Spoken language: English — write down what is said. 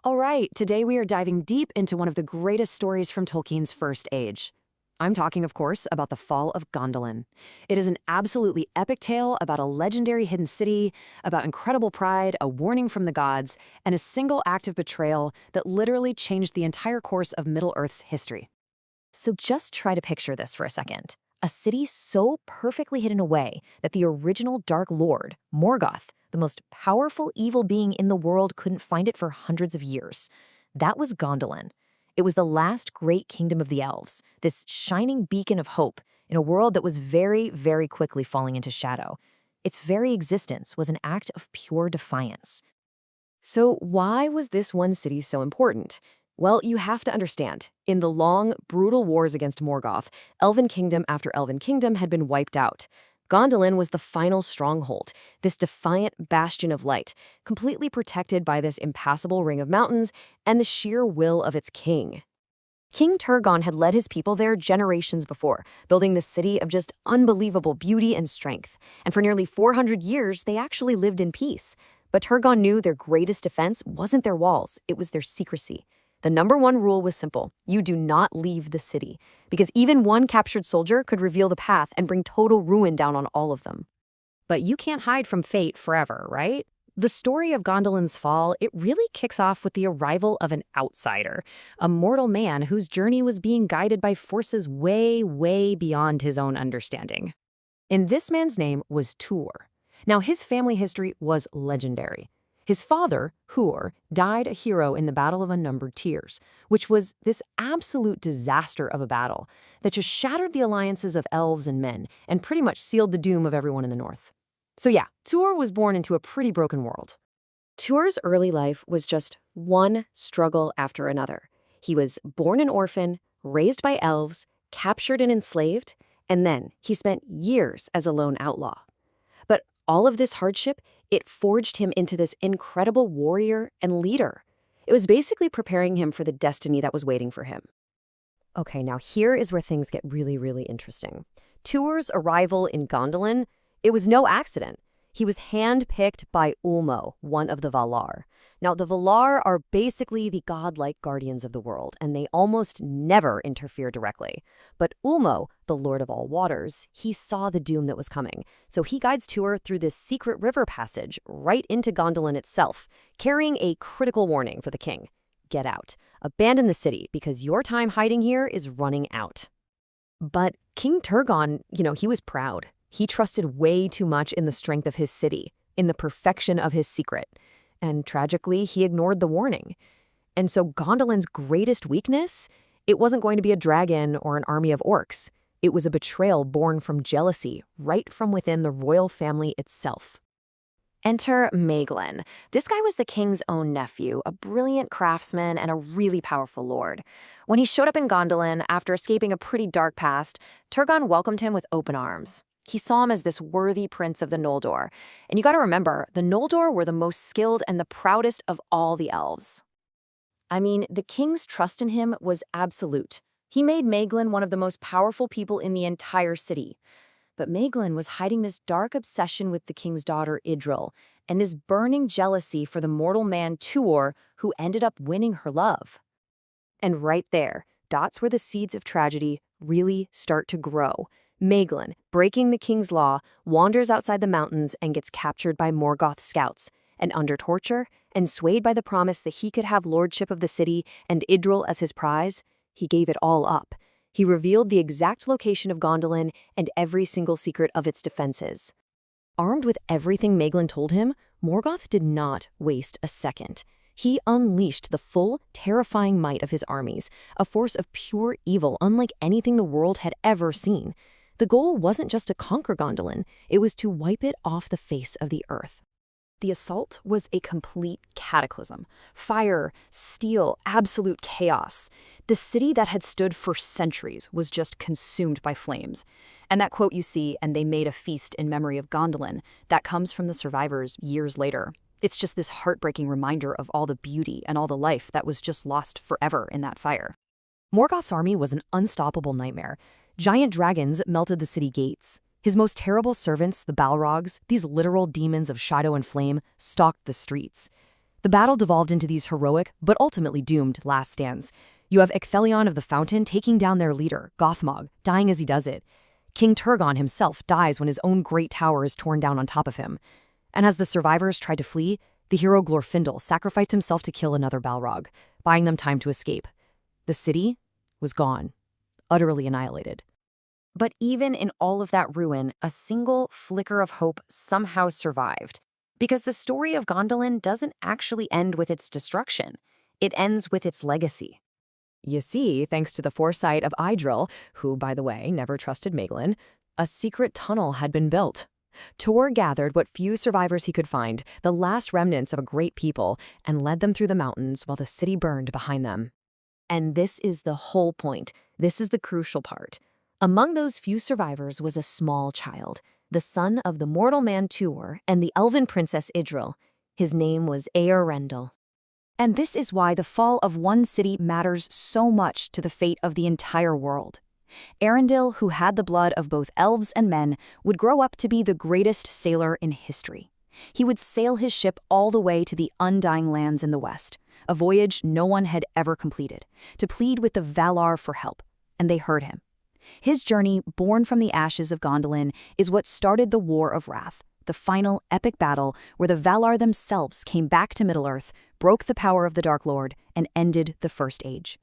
All right, today we are diving deep into one of the greatest stories from Tolkien's First Age. I'm talking, of course, about the Fall of Gondolin. It is an absolutely epic tale about a legendary hidden city, about incredible pride, a warning from the gods, and a single act of betrayal that literally changed the entire course of Middle-earth's history. So just try to picture this for a second. A city so perfectly hidden away that the original Dark Lord, Morgoth, the most powerful evil being in the world, couldn't find it for hundreds of years. That was Gondolin. It was the last great kingdom of the elves, this shining beacon of hope in a world that was very, very quickly falling into shadow. Its very existence was an act of pure defiance. So why was this one city so important? Well, you have to understand, in the long, brutal wars against Morgoth, Elven kingdom after Elven kingdom had been wiped out. Gondolin was the final stronghold, this defiant bastion of light, completely protected by this impassable ring of mountains and the sheer will of its king. King Turgon had led his people there generations before, building this city of just unbelievable beauty and strength. And for nearly 400 years, they actually lived in peace. But Turgon knew their greatest defense wasn't their walls, it was their secrecy. The number one rule was simple: you do not leave the city, because even one captured soldier could reveal the path and bring total ruin down on all of them. But you can't hide from fate forever, right? The story of Gondolin's fall, it really kicks off with the arrival of an outsider, a mortal man whose journey was being guided by forces way, way beyond his own understanding. And this man's name was Tuor. Now, his family history was legendary. His father, Huor, died a hero in the Battle of Unnumbered Tears, which was this absolute disaster of a battle that just shattered the alliances of elves and men and pretty much sealed the doom of everyone in the north. So yeah, Tuor was born into a pretty broken world. Tuor's early life was just one struggle after another. He was born an orphan, raised by elves, captured and enslaved, and then he spent years as a lone outlaw. But all of this hardship, it forged him into this incredible warrior and leader. It was basically preparing him for the destiny that was waiting for him. Okay, now here is where things get really, really interesting. Tuor's arrival in Gondolin, it was no accident. He was handpicked by Ulmo, one of the Valar. Now, the Valar are basically the godlike guardians of the world, and they almost never interfere directly. But Ulmo, the Lord of all waters, he saw the doom that was coming. So he guides Tuor through this secret river passage right into Gondolin itself, carrying a critical warning for the king. Get out. Abandon the city, because your time hiding here is running out. But King Turgon, he was proud. He trusted way too much in the strength of his city, in the perfection of his secret. And tragically, he ignored the warning. And so Gondolin's greatest weakness, it wasn't going to be a dragon or an army of orcs. It was a betrayal born from jealousy, right from within the royal family itself. Enter Maeglin. This guy was the king's own nephew, a brilliant craftsman and a really powerful lord. When he showed up in Gondolin after escaping a pretty dark past, Turgon welcomed him with open arms. He saw him as this worthy prince of the Noldor. And you gotta remember, the Noldor were the most skilled and the proudest of all the elves. I mean, the king's trust in him was absolute. He made Maeglin one of the most powerful people in the entire city. But Maeglin was hiding this dark obsession with the king's daughter, Idril, and this burning jealousy for the mortal man Tuor, who ended up winning her love. And right there, that's where the seeds of tragedy really start to grow. Maeglin, breaking the king's law, wanders outside the mountains and gets captured by Morgoth's scouts. And under torture, and swayed by the promise that he could have lordship of the city and Idril as his prize, he gave it all up. He revealed the exact location of Gondolin and every single secret of its defenses. Armed with everything Maeglin told him, Morgoth did not waste a second. He unleashed the full, terrifying might of his armies, a force of pure evil unlike anything the world had ever seen. The goal wasn't just to conquer Gondolin, it was to wipe it off the face of the earth. The assault was a complete cataclysm. Fire, steel, absolute chaos. The city that had stood for centuries was just consumed by flames. And that quote you see, "and they made a feast in memory of Gondolin," that comes from the survivors years later. It's just this heartbreaking reminder of all the beauty and all the life that was just lost forever in that fire. Morgoth's army was an unstoppable nightmare. Giant dragons melted the city gates. His most terrible servants, the Balrogs, these literal demons of shadow and flame, stalked the streets. The battle devolved into these heroic, but ultimately doomed, last stands. You have Ecthelion of the Fountain taking down their leader, Gothmog, dying as he does it. King Turgon himself dies when his own great tower is torn down on top of him. And as the survivors tried to flee, the hero Glorfindel sacrificed himself to kill another Balrog, buying them time to escape. The city was gone, utterly annihilated. But even in all of that ruin, a single flicker of hope somehow survived. Because the story of Gondolin doesn't actually end with its destruction. It ends with its legacy. You see, thanks to the foresight of Idril, who, by the way, never trusted Maeglin, a secret tunnel had been built. Tor gathered what few survivors he could find, the last remnants of a great people, and led them through the mountains while the city burned behind them. And this is the whole point. This is the crucial part. Among those few survivors was a small child, the son of the mortal man Tuor and the elven princess Idril. His name was Eärendil. And this is why the fall of one city matters so much to the fate of the entire world. Eärendil, who had the blood of both elves and men, would grow up to be the greatest sailor in history. He would sail his ship all the way to the Undying Lands in the west, a voyage no one had ever completed, to plead with the Valar for help, and they heard him. His journey, born from the ashes of Gondolin, is what started the War of Wrath, the final epic battle where the Valar themselves came back to Middle-earth, broke the power of the Dark Lord, and ended the First Age.